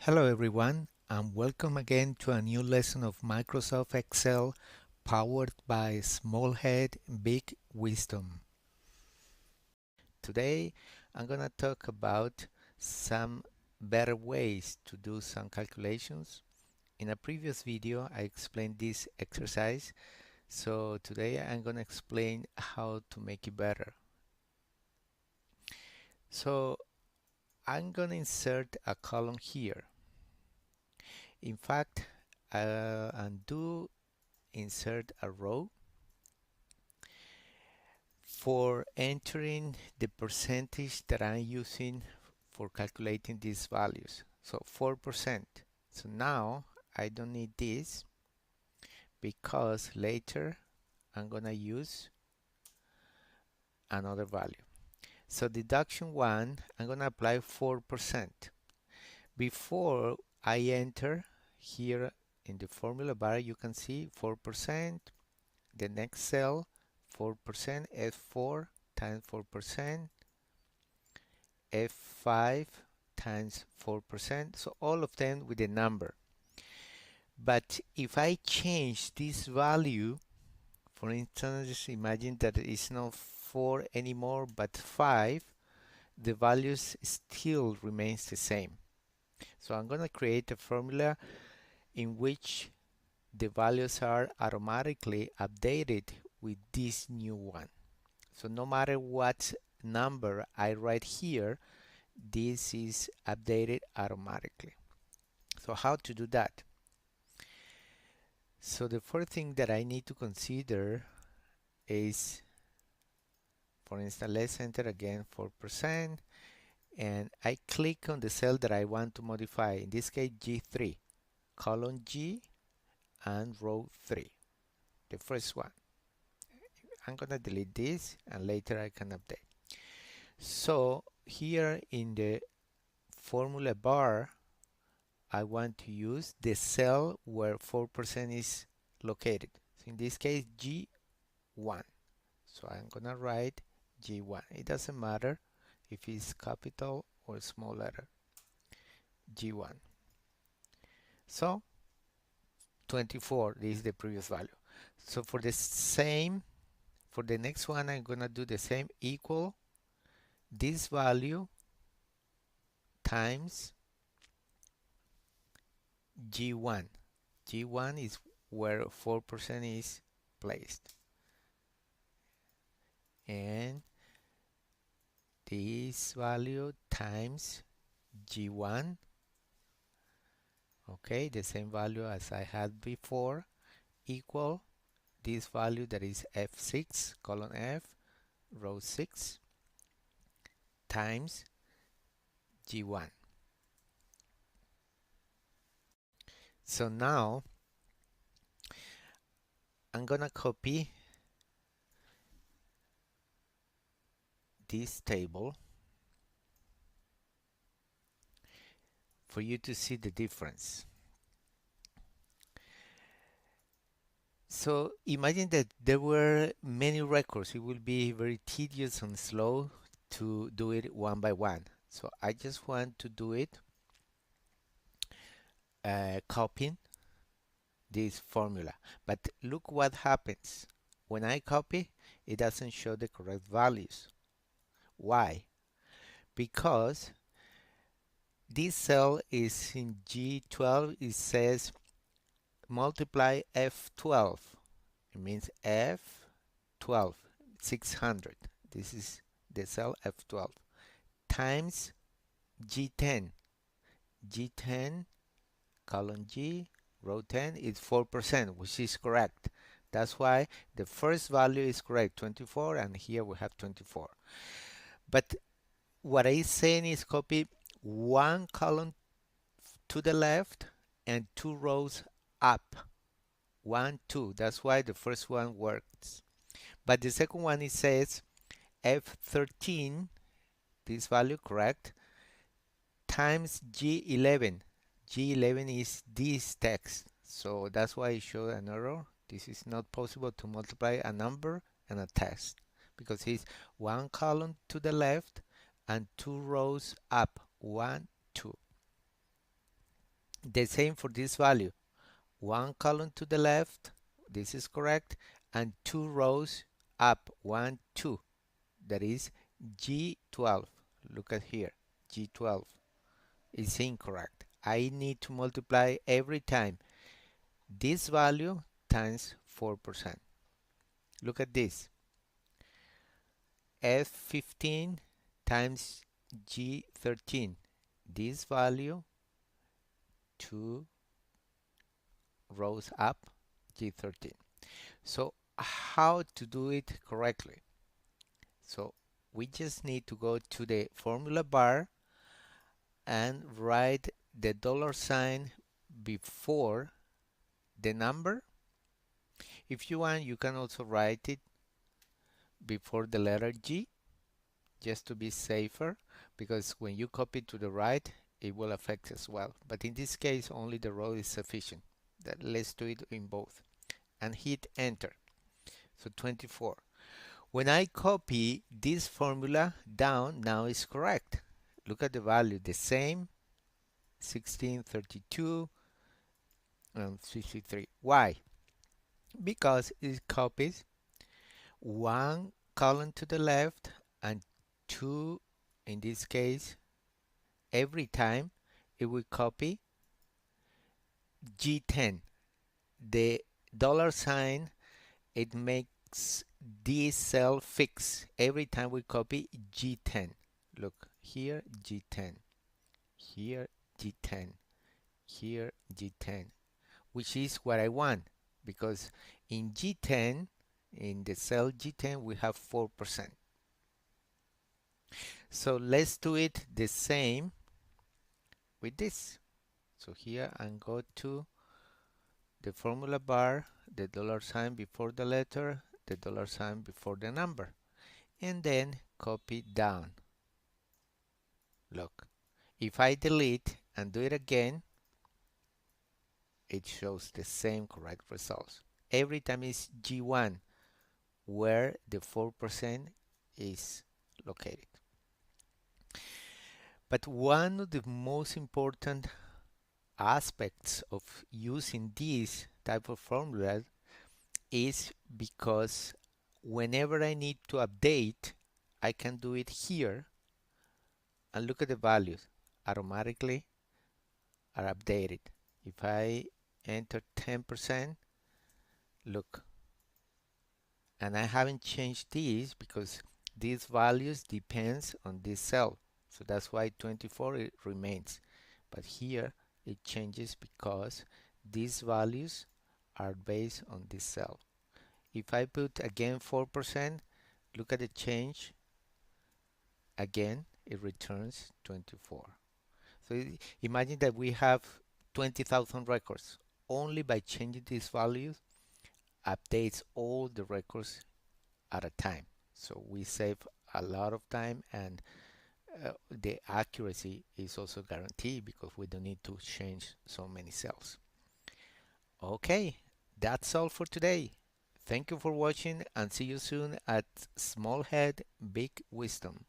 Hello everyone, and welcome again to a new lesson of Microsoft Excel powered by Smallhead Big Wisdom. Today I'm gonna talk about some better ways to do some calculations. In a previous video I explained this exercise, so today I'm gonna explain how to make it better. So I'm gonna insert a column here. In fact, and do insert a row for entering the percentage that I'm using for calculating these values. So 4%. So now I don't need this because later I'm gonna use another value. So deduction 1, I'm gonna apply 4%. Before I enter here in the formula bar, you can see 4%, the next cell 4%, F4 times 4%, F5 times 4%, so all of them with a number. But if I change this value, for instance, imagine that it's not 4 anymore but 5, the values still remains the same. So I'm going to create a formula in which the values are automatically updated with this new one. So no matter what number I write here, this is updated automatically. So how to do that? So the first thing that I need to consider is, for instance, let's enter again 4%, and I click on the cell that I want to modify, in this case G3, column G and row 3, the first one. I'm gonna delete this and later I can update. So here in the formula bar, I want to use the cell where 4% is located. So in this case, G1. So I'm gonna write G1. It doesn't matter if it's capital or small letter. G1. So 24 is the previous value. So for the next one, I'm gonna do the same, equal this value times G1. G1 is where 4% is placed. And this value times G1. Okay, the same value as I had before, equal this value that is F6, column F, row 6, times G1. So now I'm gonna copy this table for you to see the difference. So imagine that there were many records. It will be very tedious and slow to do it one by one. So I just want to do it copying this formula. But look what happens. When I copy, it doesn't show the correct values. Why? Because this cell is in G12. It says multiply F12. It means F12, 600. This is the cell F12 times G10. G10, column G, row 10 is 4%, which is correct. That's why the first value is correct, 24, and here we have 24. But what I'm saying is copy one column to the left and 2 rows up. 1, 2. That's why the first one works. But the second one, it says F13, this value correct, times G11. G11 is this text. So that's why I showed an error. This is not possible to multiply a number and a text because it's one column to the left and 2 rows up. 1, 2. The same for this value. One column to the left, this is correct, and two rows up, 1, 2, that is G12. Look at here, G12 is incorrect. I need to multiply every time this value times 4%. Look at this, F15 times G13. This value, 2 rows up, G13. So how to do it correctly? So we just need to go to the formula bar and write the dollar sign before the number. If you want, you can also write it before the letter G, just to be safer, because when you copy to the right, it will affect as well. But in this case, only the row is sufficient. Let's do it in both and hit enter. So 24. When I copy this formula down, now it's correct. Look at the value, the same, 16, 32, and 53. Why? Because it copies one column to the left and two, in this case, every time it will copy G10. The dollar sign, it makes this cell fix every time we copy G10. Look here, G10, here, G10, here, G10, which is what I want, because in G10, in the cell G10, we have 4%. So let's do it the same with this. So here and go to the formula bar, the dollar sign before the letter, the dollar sign before the number, and then copy down. Look, if I delete and do it again, it shows the same correct results. Every time it's G1 where the 4% is located. But one of the most important aspects of using this type of formula is because whenever I need to update, I can do it here and look at the values automatically are updated. If I enter 10%, look, and I haven't changed these because these values depends on this cell, so that's why 24 it remains, but here it changes because these values are based on this cell. If I put again 4%, look at the change. Again, it returns 24. So imagine that we have 20,000 records. Only by changing these values, updates all the records at a time. So we save a lot of time, and the accuracy is also guaranteed because we don't need to change so many cells. Okay, that's all for today. Thank you for watching and see you soon at Small Head, Big Wisdom.